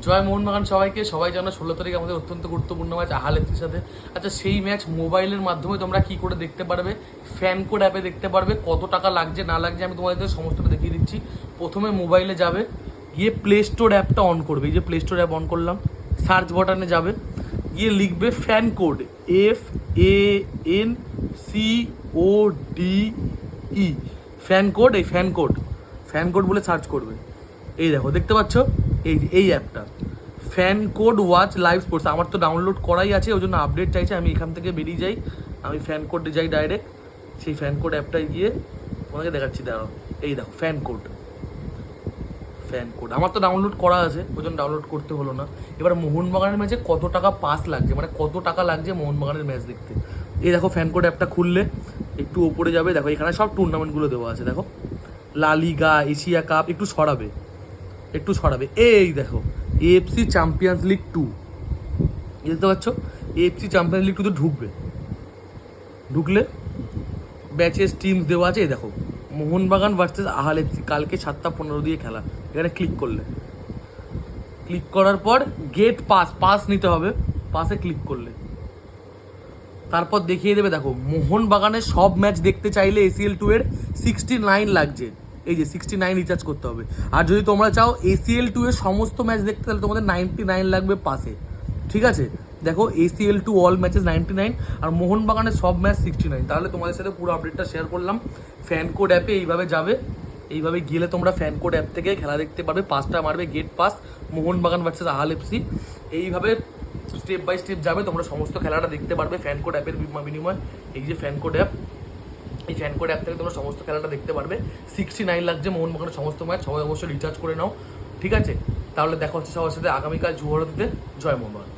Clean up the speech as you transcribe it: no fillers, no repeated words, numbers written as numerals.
জয় মোহনবাগান সবাইকে। সবাই জানো 16 তারিখ আমাদের অত্যন্ত গুরুত্বপূর্ণ ম্যাচ আহাল এফসির সাথে। আচ্ছা, সেই ম্যাচ মোবাইলের মাধ্যমে তোমরা কি করে দেখতে পারবে? ফ্যান কোড অ্যাপে দেখতে পারবে। কত টাকা লাগছে না লাগছে আমি তোমাদের সমস্তটা দেখিয়ে দিচ্ছি। প্রথমে মোবাইলে যাবে, গিয়ে প্লে স্টোর অ্যাপটা অন করবে। এই যে প্লে স্টোর অ্যাপ অন করলাম, সার্চ বাটনে যাবে, গিয়ে লিখবে fan code, FANCODE, fan code. এই ফ্যান কোড বলে সার্চ করবে। এই দেখো, দেখতে পাচ্ছ এই অ্যাপটা fan code watch live sports. আমার তো ডাউনলোড করাই আছে, ওই জন্য আপডেট চাইছে। আমি এখান থেকে বেরিয়ে যাই, আমি ফ্যান কোডে যাই ডাইরেক্ট। সেই ফ্যান কোড অ্যাপটায় গিয়ে তোমাকে দেখাচ্ছি, দাঁড়াও। এই দেখো ফ্যান কোড আমার তো ডাউনলোড করা আছে, ওই জন্য ডাউনলোড করতে হলো না। এবার মোহনবাগানের ম্যাচে কত টাকা পাস লাগছে, মানে কত টাকা লাগছে মোহনবাগানের ম্যাচ দেখতে। এই দেখো ফ্যান কোড অ্যাপটা খুললে একটু ওপরে যাবে, দেখো এখানে সব টুর্নামেন্টগুলো দেওয়া আছে। দেখো লা লিগা, এশিয়া কাপ, একটু সরাবে। এই দেখো এএফসি চ্যাম্পিয়ন্স লিগ 2 দেখতে পাচ্ছ। এএফসি চ্যাম্পিয়ন্স লিগ 2 তো ঢুকলে ব্যাচেস টিমস দেওয়া আছে। এই দেখো মোহনবাগান ভার্সেস আহাল এফসি, কালকে 7:15 দিয়ে খেলা। এখানে ক্লিক করার পর গেট পাস নিতে হবে। পাসে ক্লিক করলে তারপর দেখিয়ে দেবে, দেখো মোহনবাগানের সব ম্যাচ দেখতে চাইলে ACL2 এর 69 লাগছে। এই যে 69 রিচার্জ করতে হবে। আর যদি তোমরা চাও ACL2 এর সমস্ত ম্যাচ দেখতে, তাহলে তোমাদের 99 লাগবে পাসে। ঠিক আছে, দেখো ACL2 অল ম্যাচেস 99 আর মোহনবাগানের সব ম্যাচ 69। তাহলে তোমাদের সাথে পুরো আপডেটটা শেয়ার করলাম। ফ্যান কোড অ্যাপে এইভাবে যাবে, এইভাবে গেলে তোমরা ফ্যান কোড অ্যাপ থেকে খেলা দেখতে পারবে। পাসটা মারবে, গেট পাস, মোহনবাগান ভার্সেস আহাল এফসি। এইভাবে স্টেপ বাই স্টেপ যাবে, তোমরা সমস্ত খেলাটা দেখতে পারবে ফ্যান কোড অ্যাপের বিনিময়। এই যে ফ্যান কোড অ্যাপ, এই ফ্যান কোড অ্যাপ থেকে তোমরা সমস্ত খেলাটা দেখতে পারবে। 69 লাগছে মোহনবাগানের সমস্ত ম্যাচ। সবাই অবশ্যই রিচার্জ করে নাও, ঠিক আছে? তাহলে দেখা হচ্ছে সবার সাথে আগামীকাল যুবভারতীতে। জয় মোহনবাগান।